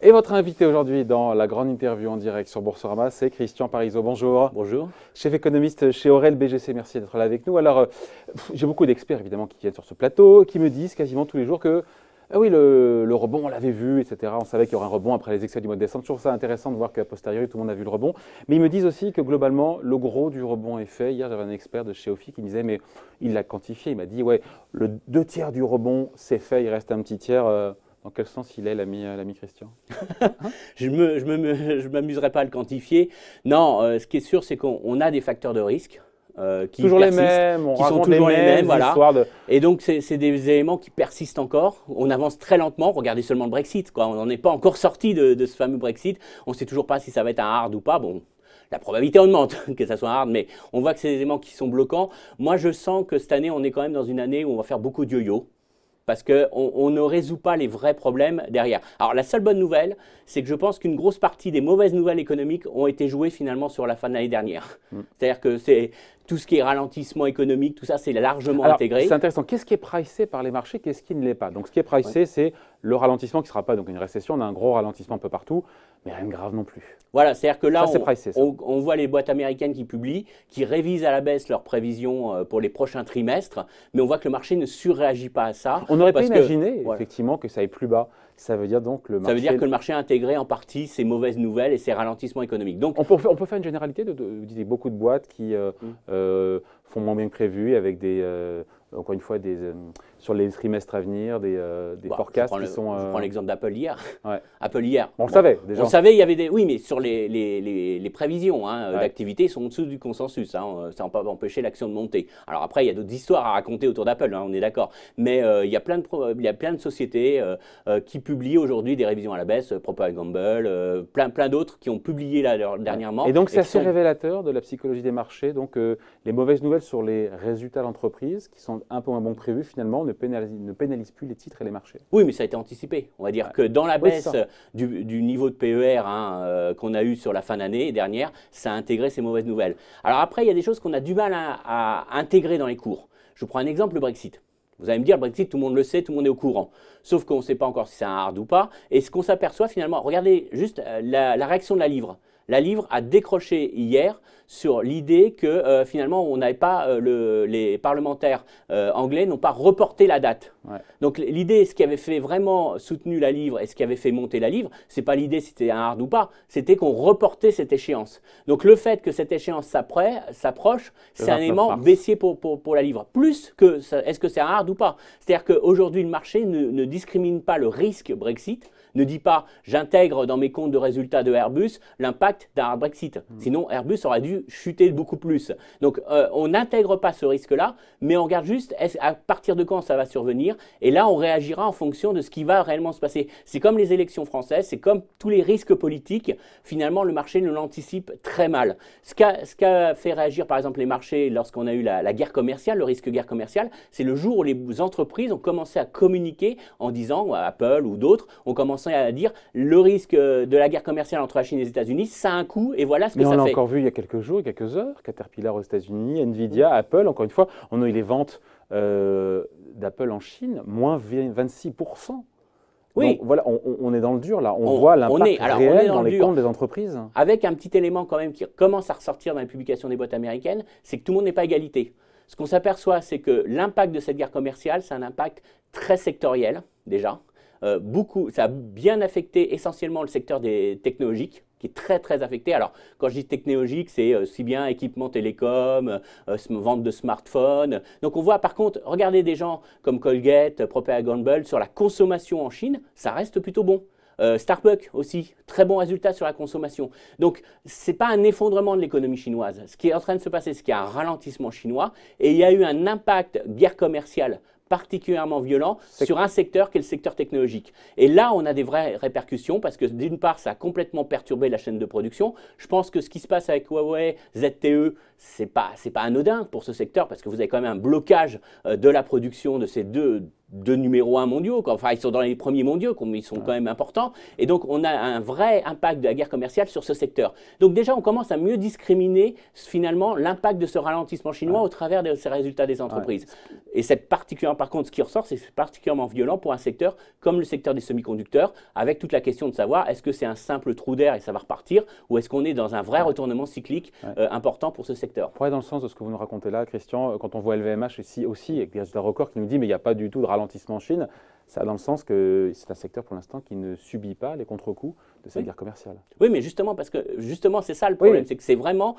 Et votre invité aujourd'hui dans la grande interview en direct sur Boursorama, c'est Christian Parizeau. Bonjour. Bonjour. Chef économiste chez Aurel BGC, merci d'être là avec nous. Alors, j'ai beaucoup d'experts évidemment qui viennent sur ce plateau, qui me disent quasiment tous les jours que oui, le rebond, on l'avait vu, etc. On savait qu'il y aurait un rebond après les excès du mois de décembre. Je trouve ça intéressant de voir qu'à posteriori, tout le monde a vu le rebond. Mais ils me disent aussi que globalement, le gros du rebond est fait. Hier, j'avais un expert de chez Ophi qui me disait, mais il l'a quantifié. Il m'a dit, ouais, le 2 tiers du rebond, c'est fait, il reste un petit tiers. Dans quel sens il est, l'ami Christian? Je ne m'amuserai pas à le quantifier. Non, ce qui est sûr, c'est qu'on a des facteurs de risque qui toujours persistent, les mêmes, qui sont toujours les mêmes. Voilà. De... Et donc, c'est des éléments qui persistent encore. On avance très lentement. Regardez seulement le Brexit, quoi. On n'en est pas encore sorti de ce fameux Brexit. On ne sait toujours pas si ça va être un hard ou pas. Bon, la probabilité augmente que ça soit un hard, mais on voit que c'est des éléments qui sont bloquants. Moi, je sens que cette année, on est quand même dans une année où on va faire beaucoup de yo-yo, parce qu'on ne résout pas les vrais problèmes derrière. Alors la seule bonne nouvelle, c'est que je pense qu'une grosse partie des mauvaises nouvelles économiques ont été jouées finalement sur la fin de l'année dernière. C'est-à-dire que c'est tout ce qui est ralentissement économique, tout ça, c'est largement intégré. C'est intéressant. Qu'est-ce qui est pricé par les marchés, qu'est-ce qui ne l'est pas? Donc ce qui est pricé, c'est le ralentissement qui ne sera pas donc une récession. On a un gros ralentissement un peu partout, mais rien de grave non plus. Voilà, c'est-à-dire que là, on voit les boîtes américaines qui publient, qui révisent à la baisse leurs prévisions pour les prochains trimestres, mais on voit que le marché ne surréagit pas à ça. On n'aurait pas imaginé effectivement que ça aille plus bas. Ça veut dire donc le marché... Ça veut dire que le marché a intégré en partie ces mauvaises nouvelles et ces ralentissements économiques. Donc, on peut faire une généralité vous dites beaucoup de boîtes qui font moins bien que prévu avec des... encore une fois, sur les trimestres à venir, des forecasts qui sont... Je prends l'exemple d'Apple hier. Ouais. Apple hier. On le savait déjà. On le savait, il y avait des... Oui, mais sur les prévisions d'activité, ils sont en dessous du consensus. Hein, ça n'a pas empêché l'action de monter. Alors après, il y a d'autres histoires à raconter autour d'Apple, hein, on est d'accord. Mais il y a plein de sociétés qui publient aujourd'hui des révisions à la baisse, Procter & Gamble, plein d'autres qui ont publié là, dernièrement. Et donc, c'est assez révélateur de la psychologie des marchés. Donc, les mauvaises nouvelles sur les résultats d'entreprise qui sont un peu moins bons que prévu, finalement, ne pénalisent plus les titres et les marchés. Oui, mais ça a été anticipé. On va dire que dans la baisse du niveau de PER qu'on a eu sur la fin d'année dernière, ça a intégré ces mauvaises nouvelles. Alors après, il y a des choses qu'on a du mal à intégrer dans les cours. Je vous prends un exemple, le Brexit. Vous allez me dire, le Brexit, tout le monde le sait, tout le monde est au courant. Sauf qu'on ne sait pas encore si c'est un hard ou pas. Et ce qu'on s'aperçoit finalement, regardez juste la réaction de la livre. La livre a décroché hier sur l'idée que finalement, on n'avait pas, les parlementaires anglais n'ont pas reporté la date. Ouais. Donc l'idée, ce qui avait fait vraiment soutenu la livre et ce qui avait fait monter la livre, ce n'est pas l'idée si c'était un hard ou pas, c'était qu'on reportait cette échéance. Donc le fait que cette échéance s'approche, c'est un élément baissier pour la livre. Plus que, est-ce que c'est un hard ou pas? C'est-à-dire qu'aujourd'hui, le marché ne discrimine pas le risque Brexit, ne dit pas j'intègre dans mes comptes de résultats de Airbus l'impact d'un hard Brexit. Sinon, Airbus aurait dû chuter beaucoup plus. Donc, on n'intègre pas ce risque-là, mais on regarde juste à partir de quand ça va survenir. Et là, on réagira en fonction de ce qui va réellement se passer. C'est comme les élections françaises, c'est comme tous les risques politiques. Finalement, le marché ne l'anticipe très mal. Ce qu'a fait réagir, par exemple, les marchés lorsqu'on a eu la guerre commerciale, le risque guerre commerciale, c'est le jour où les entreprises ont commencé à communiquer en disant, Apple ou d'autres, ont commencé à dire le risque de la guerre commerciale entre la Chine et les États-Unis, ça a un coût et voilà ce que ça fait. Mais on l'a encore vu il y a quelques jours, quelques heures, Caterpillar aux États-Unis, Nvidia, Apple, encore une fois, on a eu les ventes d'Apple en Chine, moins 26%. Oui. Donc voilà, on est dans le dur là, on voit l'impact réel dans les comptes des entreprises. Avec un petit élément quand même qui commence à ressortir dans les publications des boîtes américaines, c'est que tout le monde n'est pas égalité. Ce qu'on s'aperçoit, c'est que l'impact de cette guerre commerciale, c'est un impact très sectoriel déjà. Ça a bien affecté essentiellement le secteur des technologiques, qui est très très affecté. Alors, quand je dis technologique, c'est aussi bien équipement télécom, vente de smartphones. Donc, on voit par contre, regardez des gens comme Colgate, Procter & Gamble, sur la consommation en Chine, ça reste plutôt bon. Starbucks aussi, très bon résultat sur la consommation. Donc, ce n'est pas un effondrement de l'économie chinoise. Ce qui est en train de se passer, c'est qu'il y a un ralentissement chinois et il y a eu un impact guerre commerciale particulièrement violent sur un secteur qui est le secteur technologique. Et là, on a des vraies répercussions parce que d'une part, ça a complètement perturbé la chaîne de production. Je pense que ce qui se passe avec Huawei, ZTE, c'est pas anodin pour ce secteur parce que vous avez quand même un blocage de la production de ces deux deux numéros 1 mondiaux, quoi. Enfin ils sont dans les premiers mondiaux, mais ils sont quand même importants. Et donc on a un vrai impact de la guerre commerciale sur ce secteur. Donc déjà on commence à mieux discriminer finalement l'impact de ce ralentissement chinois au travers de ces résultats des entreprises. Et c'est particulièrement, par contre, ce qui ressort, c'est particulièrement violent pour un secteur comme le secteur des semi-conducteurs, avec toute la question de savoir est-ce que c'est un simple trou d'air et ça va repartir, ou est-ce qu'on est dans un vrai retournement cyclique important pour ce secteur. Pour aller dans le sens de ce que vous nous racontez là, Christian, quand on voit LVMH ici aussi, avec des résultats records qui nous dit mais il n'y a pas du tout de ralentissement en Chine, ça a dans le sens que c'est un secteur pour l'instant qui ne subit pas les contre-coups de cette guerre commerciale. Oui, mais justement, parce que justement, c'est ça le problème, c'est que c'est vraiment,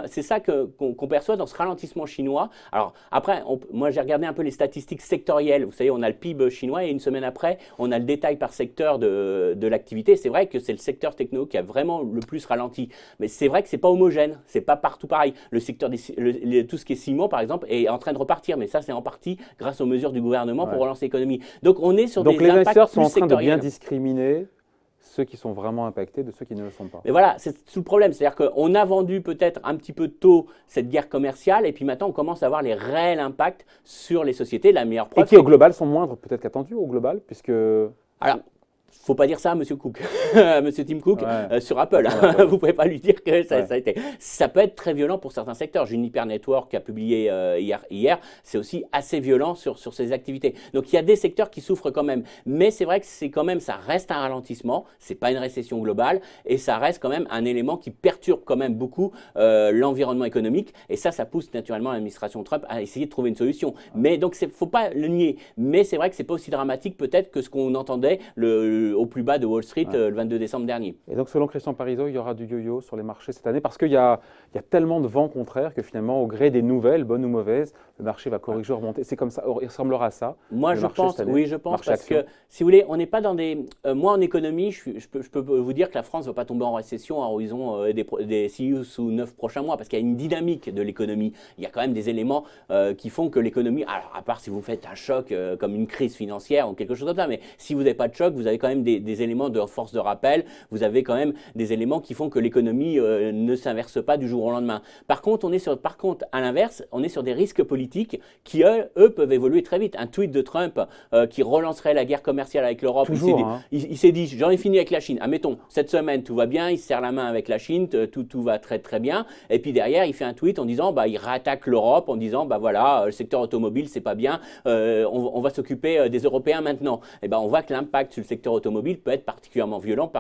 c'est ça qu'on perçoit dans ce ralentissement chinois. Alors après, moi j'ai regardé un peu les statistiques sectorielles. Vous savez, on a le PIB chinois et une semaine après, on a le détail par secteur de l'activité. C'est vrai que c'est le secteur techno qui a vraiment le plus ralenti. Mais c'est vrai que c'est pas homogène, c'est pas partout pareil. Le secteur tout ce qui est ciment, par exemple, est en train de repartir. Mais ça, c'est en partie grâce aux mesures du gouvernement pour relancer l'économie. Donc on est sur des impacts plus sectoriels. Donc les investisseurs sont en train de bien discriminer ceux qui sont vraiment impactés de ceux qui ne le sont pas. Mais voilà, c'est tout le problème. C'est-à-dire qu'on a vendu peut-être un petit peu tôt cette guerre commerciale et puis maintenant on commence à voir les réels impacts sur les sociétés. La meilleure preuve, et qui au global sont moindres peut-être qu'attendus au global, puisque… Alors, faut pas dire ça à Monsieur Cook, Monsieur Tim Cook, sur Apple. Vous pouvez pas lui dire que ça a été. Ça peut être très violent pour certains secteurs. Juniper Network qui a publié hier, c'est aussi assez violent sur ses activités. Donc il y a des secteurs qui souffrent quand même, mais c'est vrai que c'est quand même, ça reste un ralentissement. C'est pas une récession globale et ça reste quand même un élément qui perturbe quand même beaucoup l'environnement économique. Et ça pousse naturellement l'administration Trump à essayer de trouver une solution. Mais donc faut pas le nier. Mais c'est vrai que c'est pas aussi dramatique peut-être que ce qu'on entendait au plus bas de Wall Street le 22 décembre dernier. Et donc selon Christian Parizeau, il y aura du yo-yo sur les marchés cette année parce qu'il y a tellement de vents contraires que finalement au gré des nouvelles, bonnes ou mauvaises, le marché va corriger, remonter. C'est comme ça, il ressemblera à ça. Moi je pense, je pense parce que si vous voulez, on n'est pas dans des… moi en économie, je peux vous dire que la France ne va pas tomber en récession à horizon des 6 ou 9 prochains mois parce qu'il y a une dynamique de l'économie. Il y a quand même des éléments qui font que l'économie, alors à part si vous faites un choc comme une crise financière ou quelque chose comme ça, mais si vous n'avez pas de choc, vous avez quand même des éléments de force de rappel, vous avez quand même des éléments qui font que l'économie ne s'inverse pas du jour au lendemain. Par contre, à l'inverse, on est sur des risques politiques qui, eux peuvent évoluer très vite. Un tweet de Trump qui relancerait la guerre commerciale avec l'Europe, il s'est dit, j'en ai fini avec la Chine. Admettons, cette semaine, tout va bien, il se serre la main avec la Chine, tout va très très bien. Et puis derrière, il fait un tweet en disant, il réattaque l'Europe, en disant, voilà, le secteur automobile, c'est pas bien, on va s'occuper des Européens maintenant. Et on voit que l'impact sur le secteur automobile peut être particulièrement violent,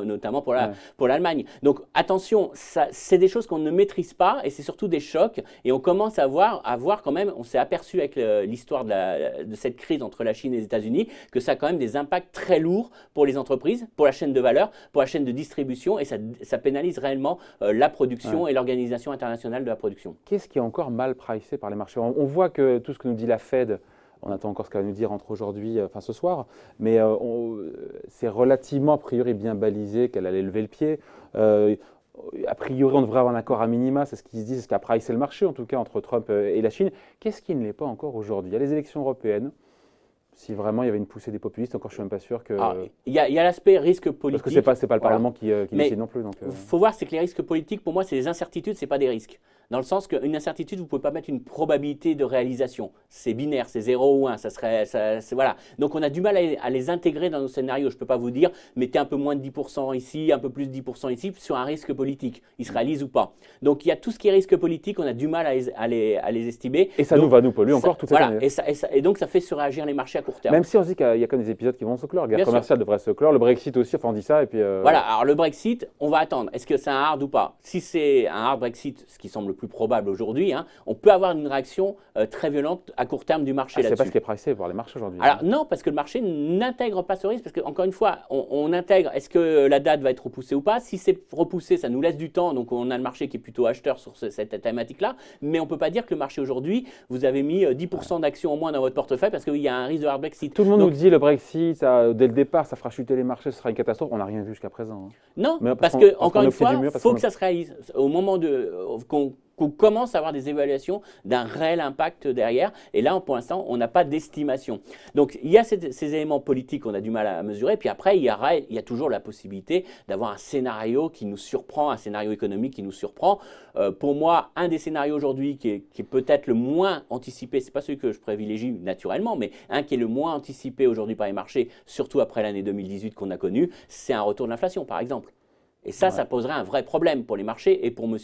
notamment pour l'Allemagne. Donc attention, c'est des choses qu'on ne maîtrise pas et c'est surtout des chocs. Et on commence à voir quand même, on s'est aperçu avec l'histoire de cette crise entre la Chine et les États-Unis, que ça a quand même des impacts très lourds pour les entreprises, pour la chaîne de valeur, pour la chaîne de distribution et ça pénalise réellement la production et l'organisation internationale de la production. Qu'est-ce qui est encore mal pricé par les marchés? On voit que tout ce que nous dit la Fed, on attend encore ce qu'elle va nous dire entre aujourd'hui, ce soir, mais c'est relativement, a priori, bien balisé qu'elle allait lever le pied. A priori, on devrait avoir un accord à minima, c'est ce qu'ils se disent, c'est ce qu'a pricé le marché, en tout cas, entre Trump et la Chine. Qu'est-ce qui ne l'est pas encore aujourd'hui? Il y a les élections européennes. Si vraiment il y avait une poussée des populistes, encore je ne suis même pas sûr que… Il y a l'aspect risque politique. Parce que ce n'est pas le Parlement qui décide non plus. Il faut voir, c'est que les risques politiques, pour moi, c'est des incertitudes, ce n'est pas des risques. Dans le sens qu'une incertitude, vous ne pouvez pas mettre une probabilité de réalisation. C'est binaire, c'est 0 ou 1. Voilà. Donc on a du mal à les intégrer dans nos scénarios. Je ne peux pas vous dire, mettez un peu moins de 10% ici, un peu plus de 10% ici, sur un risque politique. Il se réalise ou pas. Donc il y a tout ce qui est risque politique, on a du mal à les estimer. Et ça nous polluer encore toute cette année. Et donc ça fait surréagir les marchés à court terme. Même si on se dit qu'il y a quand même des épisodes qui vont se clore. La guerre commerciale devrait se clore. Le Brexit aussi, enfin on dit ça. Et puis Voilà, alors le Brexit, on va attendre. Est-ce que c'est un hard ou pas? Si c'est un hard Brexit, ce qui semble le plus probable aujourd'hui, on peut avoir une réaction très violente à court terme du marché là-dessus. C'est pas ce qui est pricé par les marchés aujourd'hui. Alors non, parce que le marché n'intègre pas ce risque, parce qu'encore une fois, on intègre, est-ce que la date va être repoussée ou pas? Si c'est repoussé, ça nous laisse du temps, donc on a le marché qui est plutôt acheteur sur cette thématique-là, mais on ne peut pas dire que le marché aujourd'hui, vous avez mis 10% d'actions en moins dans votre portefeuille parce qu'il y a un risque de hard Brexit. Tout le monde nous dit le Brexit, dès le départ, ça fera chuter les marchés, ce sera une catastrophe. On n'a rien vu jusqu'à présent. Non, parce que encore une fois, il faut que ça se réalise. Au moment qu'on commence à avoir des évaluations d'un réel impact derrière. Et là, pour l'instant, on n'a pas d'estimation. Donc, il y a ces éléments politiques qu'on a du mal à mesurer. Puis après, il y a toujours la possibilité d'avoir un scénario qui nous surprend, un scénario économique qui nous surprend. Pour moi, un des scénarios aujourd'hui qui est peut-être le moins anticipé, ce n'est pas celui que je privilégie naturellement, mais un qui est le moins anticipé aujourd'hui par les marchés, surtout après l'année 2018 qu'on a connue, c'est un retour de l'inflation, par exemple. Et ça, ça poserait un vrai problème pour les marchés et pour M.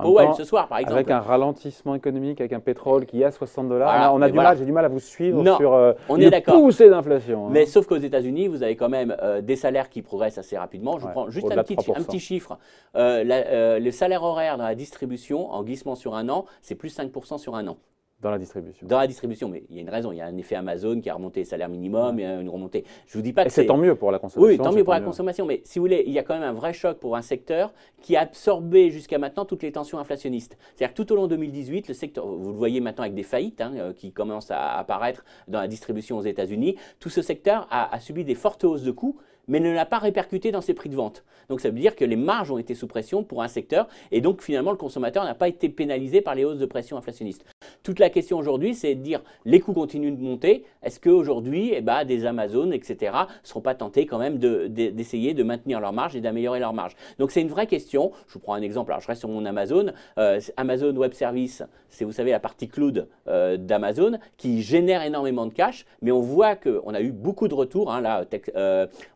Powell ce soir, par exemple. Avec un ralentissement économique, avec un pétrole qui est à 60 $, voilà, j'ai du mal à vous suivre sur on est d'accord. poussée d'inflation. Hein. Mais sauf qu'aux États-Unis, vous avez quand même des salaires qui progressent assez rapidement. Je vous prends juste un petit chiffre. Le salaire horaire dans la distribution, en glissement sur un an, c'est plus 5% sur un an. Dans la distribution. Dans la distribution, mais il y a une raison. Il y a un effet Amazon qui a remonté les salaires minimum, il y a une remontée. Je vous dis pas que c'est tant mieux pour la consommation. Oui, tant mieux pour la consommation. Mais si vous voulez, il y a quand même un vrai choc pour un secteur qui a absorbé jusqu'à maintenant toutes les tensions inflationnistes. C'est-à-dire que tout au long de 2018, le secteur, vous le voyez maintenant avec des faillites qui commencent à apparaître dans la distribution aux États-Unis, tout ce secteur a subi des fortes hausses de coûts, mais ne l'a pas répercuté dans ses prix de vente. Donc ça veut dire que les marges ont été sous pression pour un secteur et donc finalement le consommateur n'a pas été pénalisé par les hausses de pression inflationniste. Toute la question aujourd'hui, c'est de dire les coûts continuent de monter, est-ce qu'aujourd'hui des Amazon, etc. ne seront pas tentés quand même d'essayer de maintenir leur marge et d'améliorer leur marge. Donc c'est une vraie question. Je vous prends un exemple, alors je reste sur mon Amazon. Amazon Web Services, c'est vous savez la partie cloud d'Amazon qui génère énormément de cash, mais on voit qu'on a eu beaucoup de retours.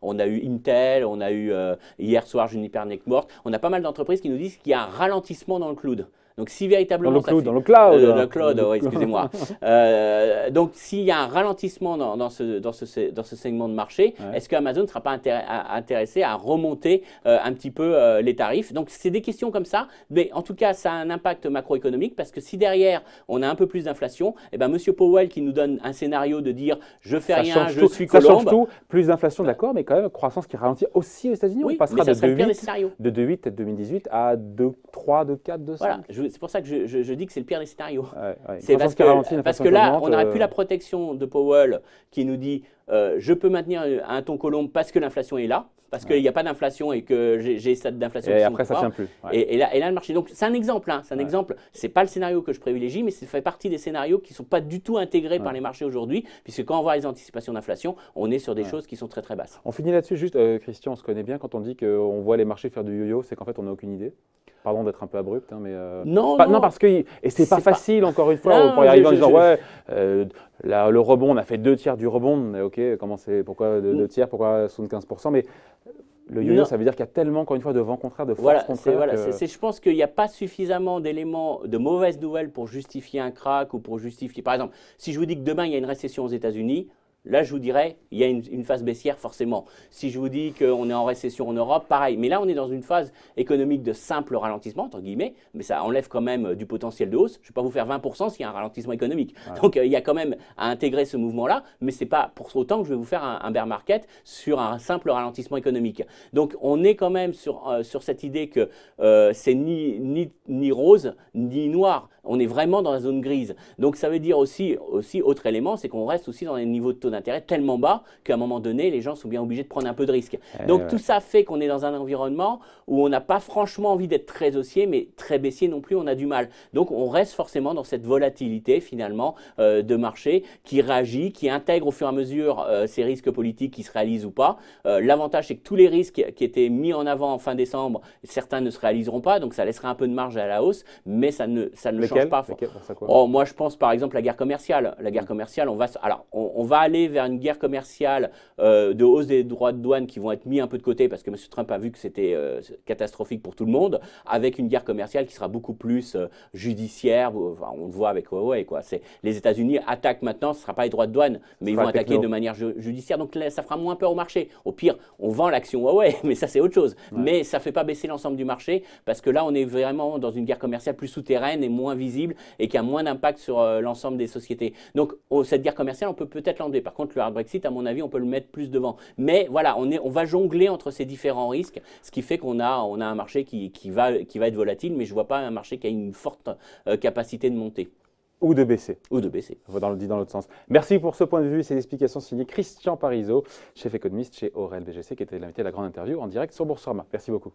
On a eu Intel, on a eu hier soir Juniper Networks, on a pas mal d'entreprises qui nous disent qu'il y a un ralentissement dans le cloud. Donc, si véritablement. Dans le cloud. Dans le cloud, oui, excusez-moi. Donc, s'il y a un ralentissement dans ce segment de marché, est-ce qu'Amazon ne sera pas intéressé à remonter un petit peu les tarifs? Donc, c'est des questions comme ça. Mais en tout cas, ça a un impact macroéconomique parce que si derrière, on a un peu plus d'inflation, M. Powell qui nous donne un scénario de dire je fais rien, je suis colombe. Ça change tout. Plus d'inflation, d'accord, mais quand même, croissance qui ralentit aussi aux États-Unis. Oui, on passera de 2,8 peut-être 2018 à 2,3, 2,4, 2,5. Voilà. C'est pour ça que je dis que c'est le pire des scénarios. C'est parce que là, on n'aurait plus la protection de Powell qui nous dit je peux maintenir un ton colombe parce que l'inflation est là, parce qu'il n'y a pas d'inflation et que j'ai cette d'inflation. Et après, ça ne tient plus. Et là, le marché. Donc, c'est un exemple. C'est un exemple. Ce n'est pas le scénario que je privilégie, mais ça fait partie des scénarios qui ne sont pas du tout intégrés par les marchés aujourd'hui, puisque quand on voit les anticipations d'inflation, on est sur des choses qui sont très, très basses. On finit là-dessus juste, Christian, on se connaît bien. Quand on dit qu'on voit les marchés faire du yo-yo, c'est qu'en fait, on n'a aucune idée. Pardon d'être un peu abrupt, mais non, parce que c'est pas facile encore une fois pour y arriver en disant le rebond, on a fait 2 tiers du rebond, mais ok, pourquoi 2 tiers, pourquoi 75%, mais le yo-yo, ça veut dire qu'il y a tellement encore une fois de vent contraire, de force contraire. Je pense qu'il n'y a pas suffisamment d'éléments de mauvaises nouvelles pour justifier un crack ou pour justifier. Par exemple, si je vous dis que demain il y a une récession aux États-Unis. Là, je vous dirais, il y a une phase baissière forcément. Si je vous dis qu'on est en récession en Europe, pareil. Mais là, on est dans une phase économique de simple ralentissement, entre guillemets, mais ça enlève quand même du potentiel de hausse. Je ne vais pas vous faire 20% s'il y a un ralentissement économique. Donc, il y a quand même à intégrer ce mouvement-là, mais ce n'est pas pour autant que je vais vous faire un bear market sur un simple ralentissement économique. Donc, on est quand même sur cette idée que c'est ni rose, ni noir. On est vraiment dans la zone grise. Donc, ça veut dire aussi autre élément, c'est qu'on reste aussi dans des niveaux de taux d'intérêt tellement bas qu'à un moment donné, les gens sont bien obligés de prendre un peu de risque. Donc, tout ça fait qu'on est dans un environnement où on n'a pas franchement envie d'être très haussier, mais très baissier non plus, on a du mal. Donc, on reste forcément dans cette volatilité, finalement, de marché qui réagit, qui intègre au fur et à mesure ces risques politiques qui se réalisent ou pas. L'avantage, c'est que tous les risques qui étaient mis en avant en fin décembre, certains ne se réaliseront pas, donc ça laissera un peu de marge à la hausse, mais ça ne change pas. Moi, je pense par exemple à la guerre commerciale. La guerre commerciale, on va aller vers une guerre commerciale de hausse des droits de douane qui vont être mis un peu de côté parce que M. Trump a vu que c'était catastrophique pour tout le monde, avec une guerre commerciale qui sera beaucoup plus judiciaire. On le voit avec Huawei. Les États-Unis attaquent maintenant, ce ne sera pas les droits de douane, mais ils vont attaquer de manière judiciaire. Donc ça fera moins peur au marché. Au pire, on vend l'action Huawei, mais ça c'est autre chose. Mais ça ne fait pas baisser l'ensemble du marché parce que là, on est vraiment dans une guerre commerciale plus souterraine et moins visible et qui a moins d'impact sur l'ensemble des sociétés. Donc cette guerre commerciale, on peut peut-être l'enlever. Par contre, le hard Brexit, à mon avis, on peut le mettre plus devant. Mais voilà, on va jongler entre ces différents risques, ce qui fait qu'on a un marché qui va être volatile, mais je ne vois pas un marché qui a une forte capacité de monter. Ou de baisser. Ou de baisser. Dans l'autre sens. Merci pour ce point de vue et ces explications signées Christian Parizeau, chef économiste chez Aurel BGC, qui était l'invité à la grande interview en direct sur Boursorama. Merci beaucoup.